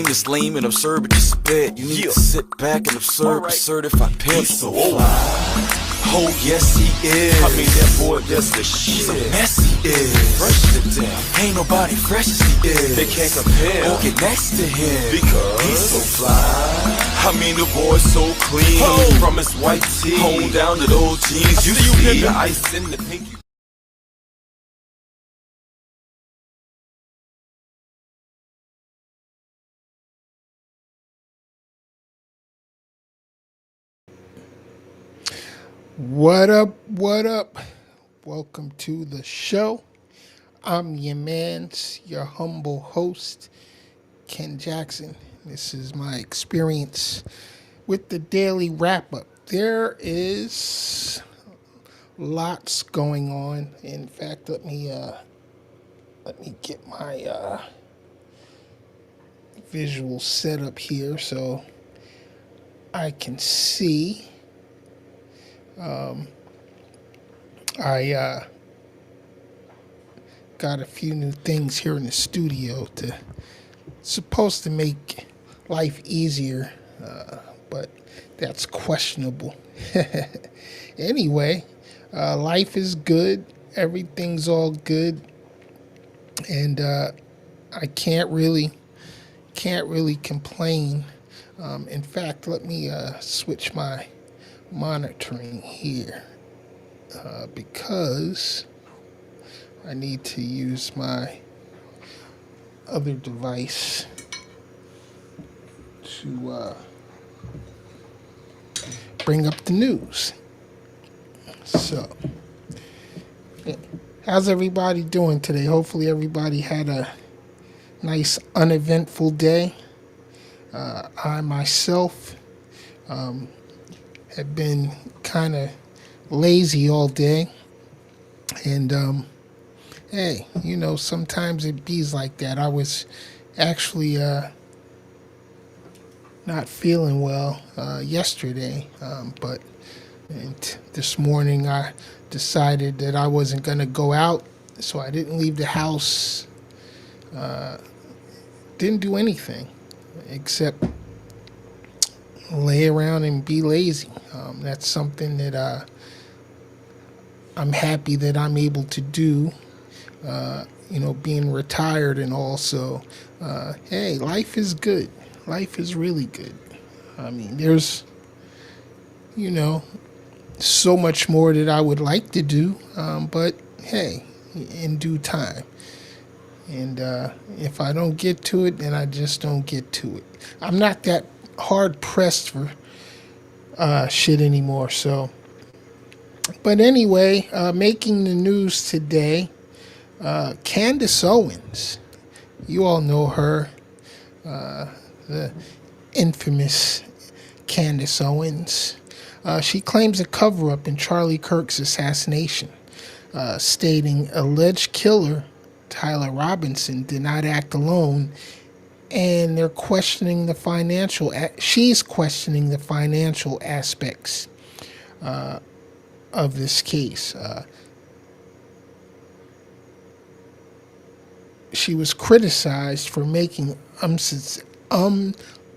is lame and absurd, but just spit. You need to sit back and observe a certified pimp. He's so fly. Oh yes he is. I mean that boy just the shit. He's a mess he is. Fresh to death. Ain't nobody fresh as he is. They can't compare. Oh, get next to him Because he's so fly. I mean the boy's so clean. Oh. From his white tee Home down to those jeans. You You see the ice in the pinky. What up? What up? Welcome to the show. I'm your man's, your humble host, Ken Jackson. This is my experience with the daily wrap up. There is lots going on. In fact, let me get my visual setup here so I can see. I got a few new things here in the studio to supposed to make life easier, but that's questionable. Anyway, life is good. Everything's all good, and I can't really complain. In fact, let me switch my monitoring here because I need to use my other device to bring up the news. So, how's everybody doing today? Hopefully everybody had a nice uneventful day. I myself have been kind of lazy all day, and hey, sometimes it bees like that. I was actually not feeling well yesterday, but this morning I decided that I wasn't going to go out, so I didn't leave the house, didn't do anything except lay around and be lazy. That's something that I'm happy that I'm able to do, being retired and all. So, hey, life is good. Life is really good. I mean, there's, so much more that I would like to do, but hey, in due time. And if I don't get to it, then I just don't get to it. I'm not that hard pressed for shit anymore. So, but anyway, making the news today, Candace Owens. You all know her, the infamous Candace Owens. She claims a cover-up in Charlie Kirk's assassination, stating alleged killer Tyler Robinson did not act alone, and they're questioning the financial. She's questioning the financial aspects of this case. She was criticized for making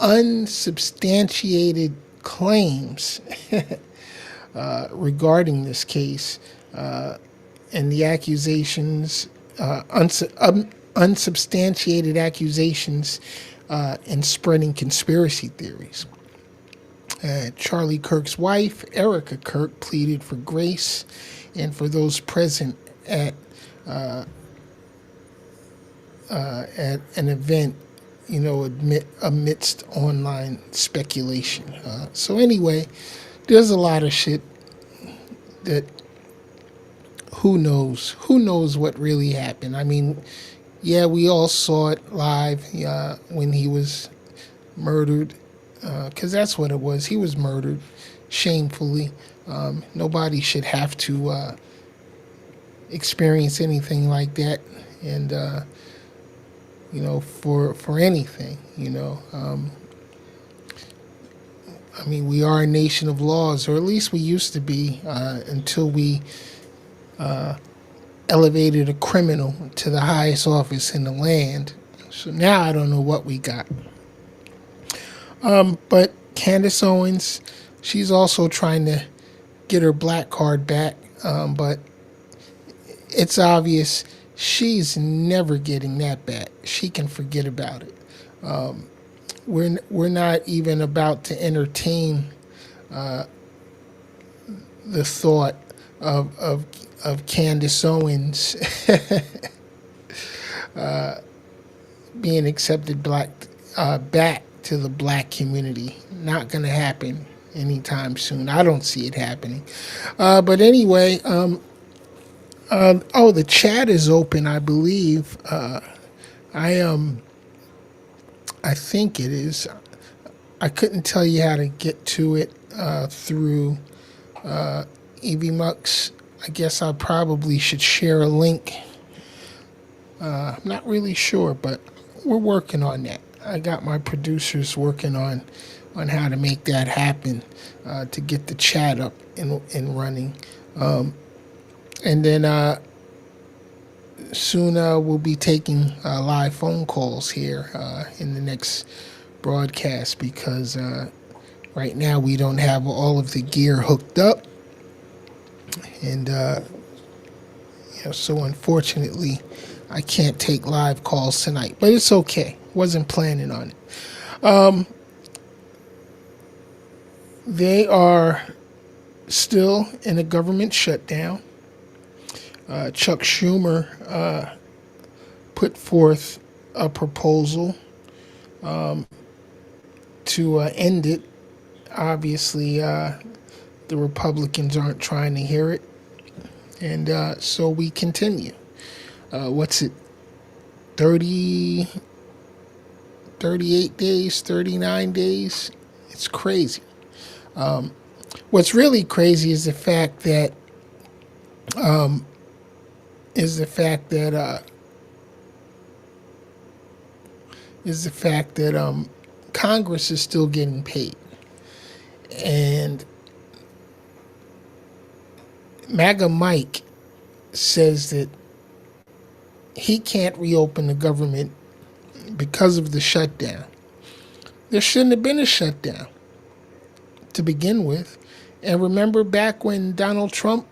unsubstantiated claims regarding this case, and the accusations, unsubstantiated accusations, and spreading conspiracy theories. Charlie Kirk's wife, Erica Kirk, pleaded for grace and for those present at an event, amidst online speculation. So anyway, there's a lot of shit that who knows what really happened. I mean, yeah, we all saw it live when he was murdered, because that's what it was. He was murdered shamefully. Nobody should have to experience anything like that, and for anything, I mean, we are a nation of laws, or at least we used to be, until we elevated a criminal to the highest office in the land. So now I don't know what we got. But Candace Owens, she's also trying to get her black card back, but it's obvious she's never getting that back. She can forget about it. We're not even about to entertain the thought of Candace Owens being accepted back to the black community. Not going to happen anytime soon. I don't see it happening. But anyway, the chat is open, I believe. I I think it is. I couldn't tell you how to get to it through Evie Mux. I guess I probably should share a link. I'm not really sure, but we're working on that. I got my producers working on how to make that happen, to get the chat up and running. And then soon we'll be taking live phone calls here in the next broadcast, because right now we don't have all of the gear hooked up. And so unfortunately, I can't take live calls tonight, but it's okay. Wasn't planning on it. They are still in a government shutdown. Chuck Schumer put forth a proposal to end it. Obviously, the Republicans aren't trying to hear it, and so we continue. What's it, 30, 38 days, 39 days? It's crazy. What's really crazy is the fact that Congress is still getting paid, and MAGA Mike says that he can't reopen the government because of the shutdown. There shouldn't have been a shutdown to begin with. And remember back when Donald Trump,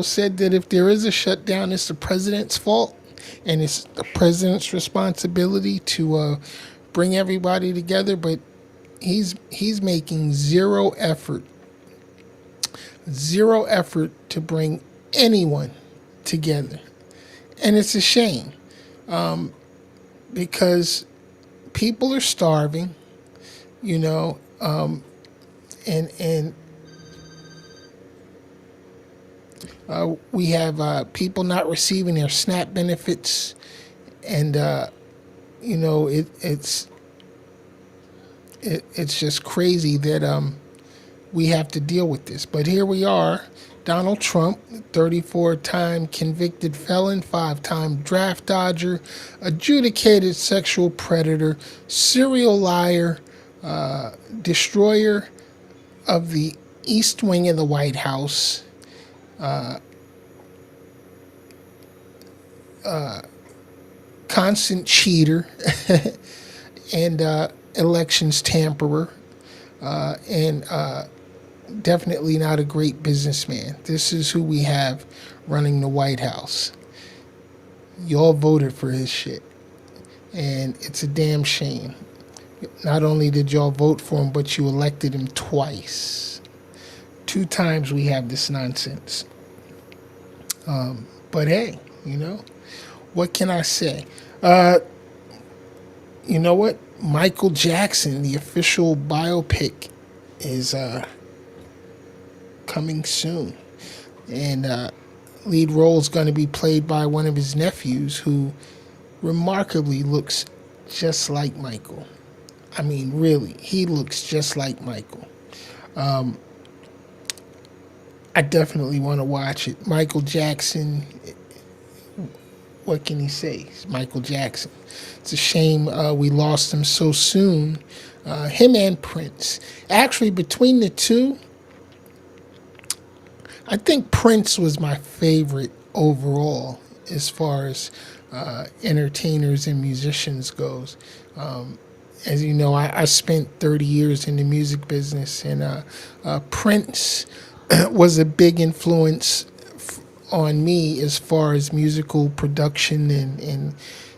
said that if there is a shutdown, it's the president's fault, and it's the president's responsibility to bring everybody together. But he's making zero effort to bring anyone together, and it's a shame, because people are starving, and we have people not receiving their SNAP benefits, and it's just crazy that we have to deal with this. But here we are. Donald Trump, 34-time convicted felon, 5-time draft dodger, adjudicated sexual predator, serial liar, destroyer of the East Wing of the White House, constant cheater, and elections tamperer, and definitely not a great businessman. This is who we have running the White House. Y'all voted for his shit, and it's a damn shame. Not only did y'all vote for him, but you elected him twice. 2 times we have this nonsense. But hey, what can I say? You know what? Michael Jackson, the official biopic, is coming soon. And lead role is going to be played by one of his nephews, who remarkably looks just like Michael. I mean, really, he looks just like Michael. I definitely want to watch it. Michael Jackson, what can he say? It's Michael Jackson. It's a shame we lost him so soon. Him and Prince. Actually, between the two, I think Prince was my favorite overall as far as entertainers and musicians goes. as you know, I spent 30 years in the music business, and Prince was a big influence on me as far as musical production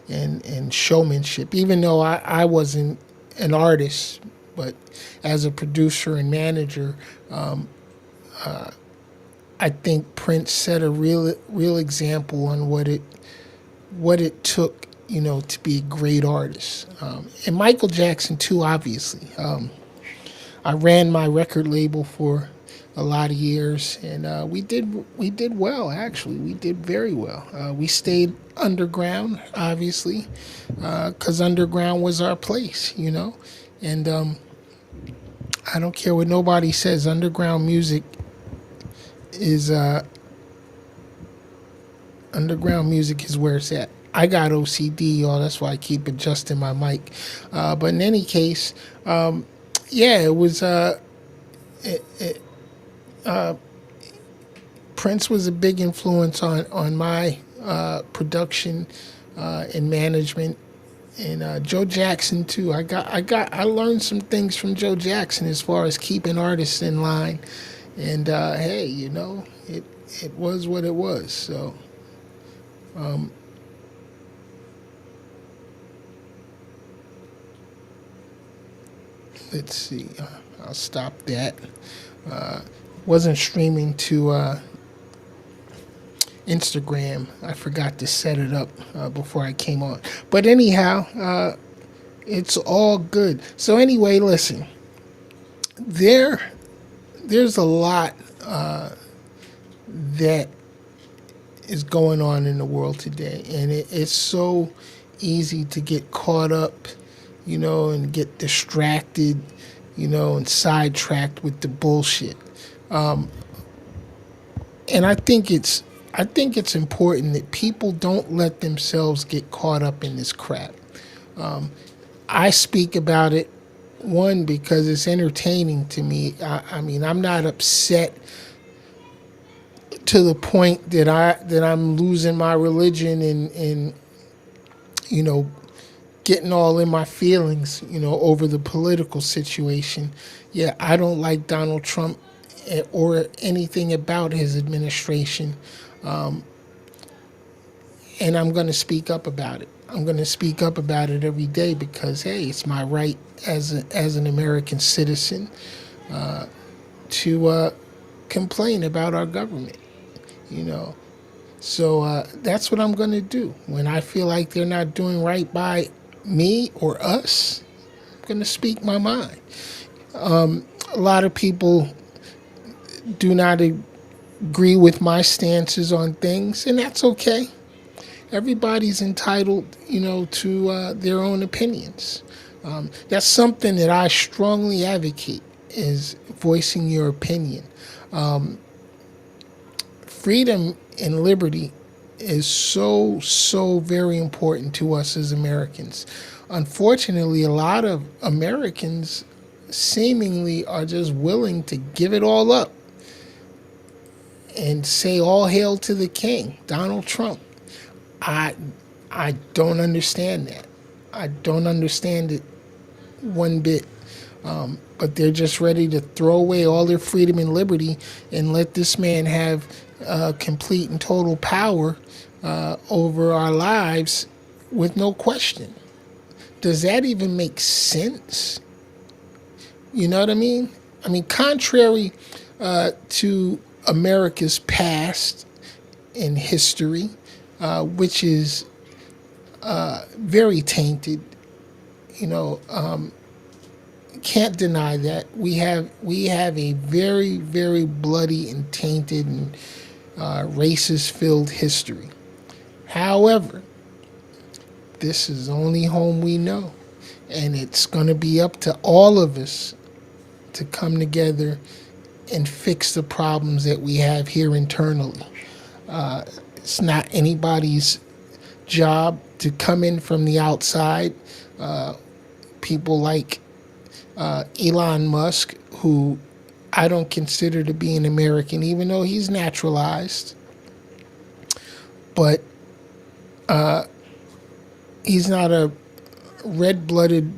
and showmanship. Even though I wasn't an artist, but as a producer and manager, I think Prince set a real example on what it took, to be a great artist. And Michael Jackson too, obviously. I ran my record label for a lot of years, and we did well. Actually, we did very well. We stayed underground, obviously, because underground was our place. And I don't care what nobody says. Underground music is where it's at. I got OCD, y'all. That's why I keep adjusting my mic. But in any case, yeah, it was. Prince was a big influence on my production and management, and Joe Jackson too. I learned some things from Joe Jackson as far as keeping artists in line, and hey, it was what it was. So. Let's see. I'll stop that. Wasn't streaming to Instagram. I forgot to set it up before I came on. But anyhow, it's all good. So anyway, listen. There's a lot that is going on in the world today, and it's so easy to get caught up, and get distracted, and sidetracked with the bullshit. And I think it's important that people don't let themselves get caught up in this crap. I speak about it, one, because it's entertaining to me. I mean, I'm not upset to the point that I'm losing my religion and getting all in my feelings, over the political situation. Yeah, I don't like Donald Trump or anything about his administration, and I'm going to speak up about it. I'm going to speak up about it every day because, hey, it's my right as an American citizen to complain about our government. you know. So that's what I'm going to do. When I feel like they're not doing right by me or us, I'm going to speak my mind. A lot of people do not agree with my stances on things, and that's okay. Everybody's entitled, to their own opinions. That's something that I strongly advocate, is voicing your opinion. Freedom and liberty is so very important to us as Americans. Unfortunately, a lot of Americans seemingly are just willing to give it all up and say all hail to the king, Donald Trump. I don't understand that. I don't understand it one bit. But they're just ready to throw away all their freedom and liberty and let this man have complete and total power over our lives with no question. Does that even make sense? You know what I mean? I mean, contrary to America's past and history, which is very tainted, can't deny that we have a very, very bloody and tainted and racist-filled history. However, this is the only home we know, and it's going to be up to all of us to come together and fix the problems that we have here internally. It's not anybody's job to come in from the outside. People like Elon Musk, who I don't consider to be an American, even though he's naturalized. But he's not a red-blooded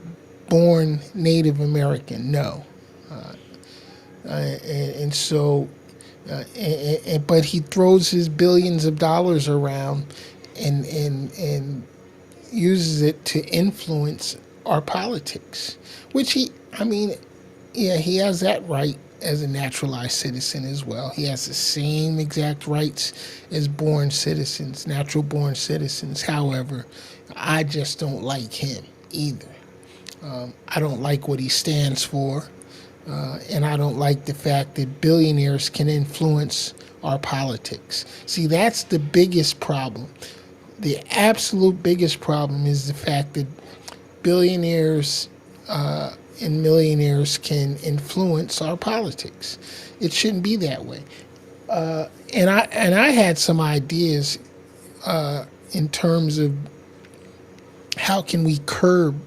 born Native American. No. And so, but he throws his billions of dollars around and uses it to influence our politics, which I mean, yeah, he has that right as a naturalized citizen as well. He has the same exact rights as born citizens, natural born citizens. However, I just don't like him either. I don't like what he stands for. And I don't like the fact that billionaires can influence our politics. See, that's the biggest problem. The absolute biggest problem is the fact that billionaires and millionaires can influence our politics. It shouldn't be that way. And I had some ideas in terms of how can we curb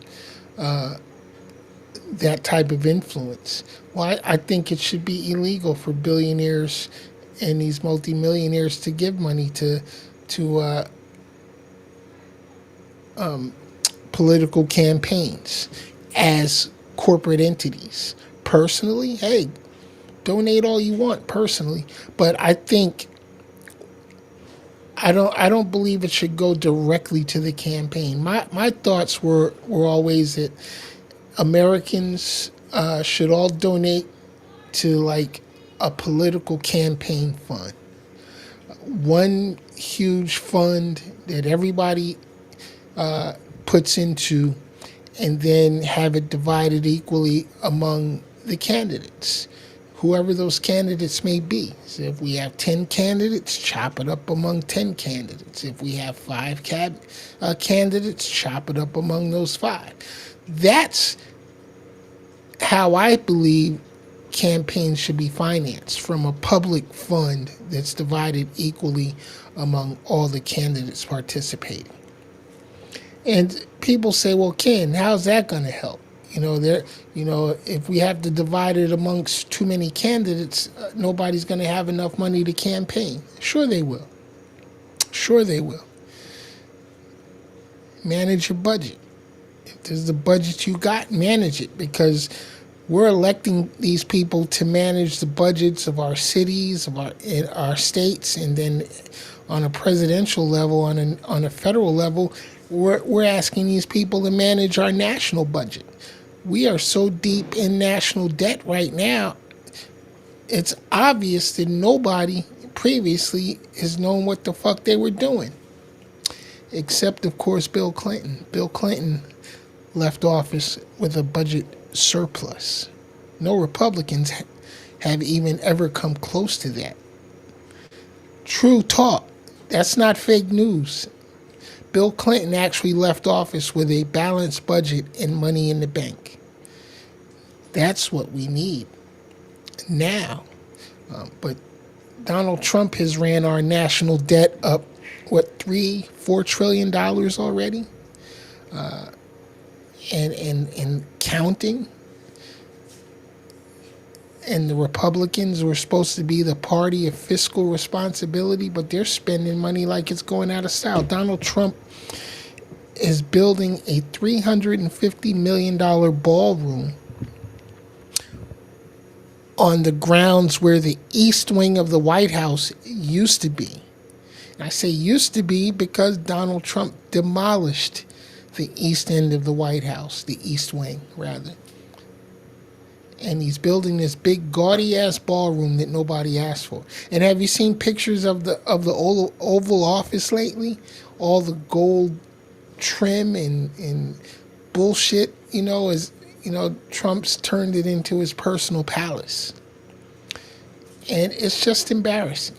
that type of influence. Well, I think it should be illegal for billionaires and these multimillionaires to give money to political campaigns as corporate entities. Personally, hey, donate all you want personally, but I don't believe it should go directly to the campaign. My thoughts were always that Americans should all donate to like a political campaign fund. One huge fund that everybody puts into, and then have it divided equally among the candidates, whoever those candidates may be. So if we have 10 candidates, chop it up among 10 candidates. If we have 5 candidates, chop it up among those 5. That's how I believe campaigns should be financed, from a public fund that's divided equally among all the candidates participating. And people say, well, Ken, how's that going to help? If we have to divide it amongst too many candidates, nobody's going to have enough money to campaign. Sure they will. Sure they will. Manage your budget. If there's the budget you got, manage it, because we're electing these people to manage the budgets of our cities, of our states, and then on a presidential level, on a federal level, we're asking these people to manage our national budget. We are so deep in national debt right now, it's obvious that nobody previously has known what the fuck they were doing. Except, of course, Bill Clinton. Bill Clinton left office with a budget surplus. No Republicans have even ever come close to that. True talk. That's not fake news. Bill Clinton actually left office with a balanced budget and money in the bank. That's what we need now. But Donald Trump has ran our national debt up, $4 trillion already? And counting. And the Republicans were supposed to be the party of fiscal responsibility, but they're spending money like it's going out of style. Donald Trump is building a $350 million ballroom on the grounds where the east wing of the White House used to be. And I say used to be because Donald Trump demolished the east end of the White House, the east wing, rather. And he's building this big gaudy ass ballroom that nobody asked for. And have you seen pictures of the Oval Office lately? All the gold trim and bullshit, Trump's turned it into his personal palace. And it's just embarrassing.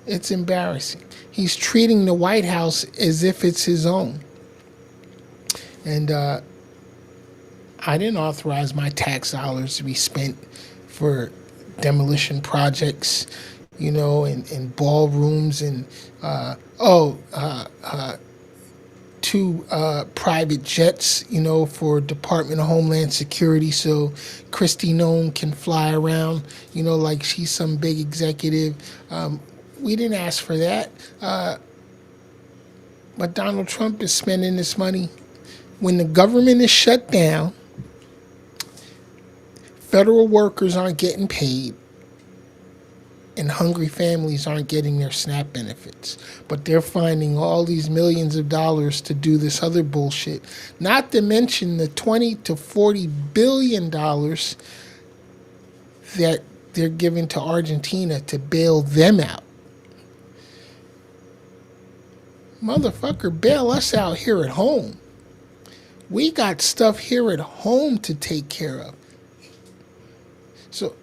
It's embarrassing. He's treating the White House as if it's his own. And I didn't authorize my tax dollars to be spent for demolition projects, and ballrooms and, 2 private jets, for Department of Homeland Security, so Kristi Noem can fly around, like she's some big executive. We didn't ask for that. But Donald Trump is spending this money when the government is shut down, federal workers aren't getting paid and hungry families aren't getting their SNAP benefits. But they're finding all these millions of dollars to do this other bullshit. Not to mention the 20 to 40 billion dollars that they're giving to Argentina to bail them out. Motherfucker, bail us out here at home. We got stuff here at home to take care of. So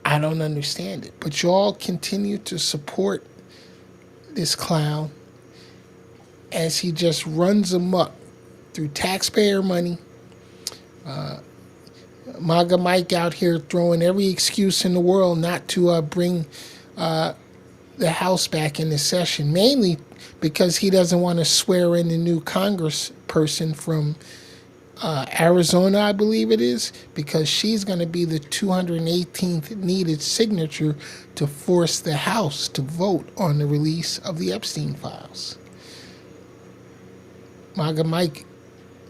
I don't understand it. But y'all continue to support this clown as he just runs amok through taxpayer money. MAGA Mike out here throwing every excuse in the world not to bring the House back into session, mainly because he doesn't want to swear in the new Congress person from Arizona, I believe it is, because she's going to be the 218th needed signature to force the House to vote on the release of the Epstein files. MAGA Mike,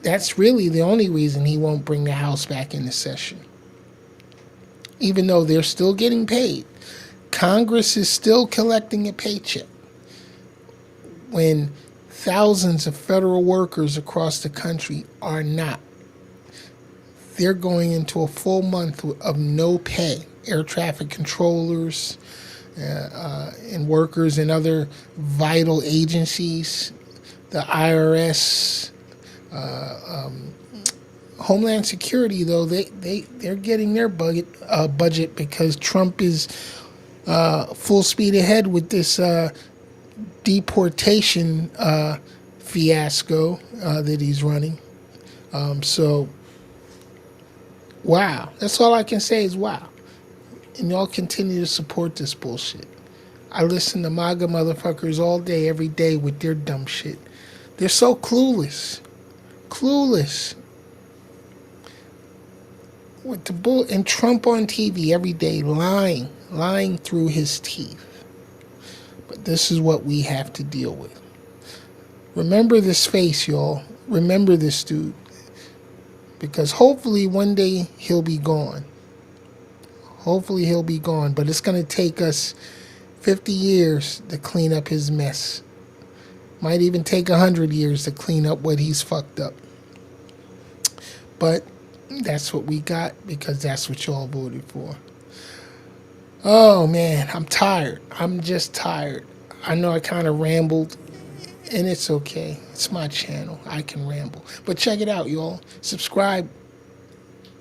that's really the only reason he won't bring the House back into session. Even though they're still getting paid, Congress is still collecting a paycheck when thousands of federal workers across the country are not. They're going into a full month of no pay. Air traffic controllers and workers in other vital agencies, the IRS, Homeland Security, though, they're getting their budget because Trump is full speed ahead with this deportation fiasco that he's running. So, wow. That's all I can say is wow. And y'all continue to support this bullshit. I listen to MAGA motherfuckers all day, every day with their dumb shit. They're so clueless. Clueless. With the bull and Trump on TV every day, lying through his teeth. But this is what we have to deal with. Remember this face, y'all. Remember this dude. Because hopefully one day he'll be gone. Hopefully he'll be gone. But it's going to take us 50 years to clean up his mess. Might even take 100 years to clean up what he's fucked up. But that's what we got because that's what y'all voted for. Oh, man, I'm tired. I'm just tired. I know I kind of rambled, and it's okay. It's my channel. I can ramble. But check it out, y'all. Subscribe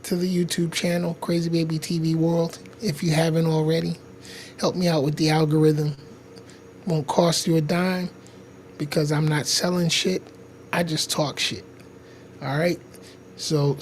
to the YouTube channel, Crazy Baby TV World, if you haven't already. Help me out with the algorithm. Won't cost you a dime because I'm not selling shit. I just talk shit. All right? So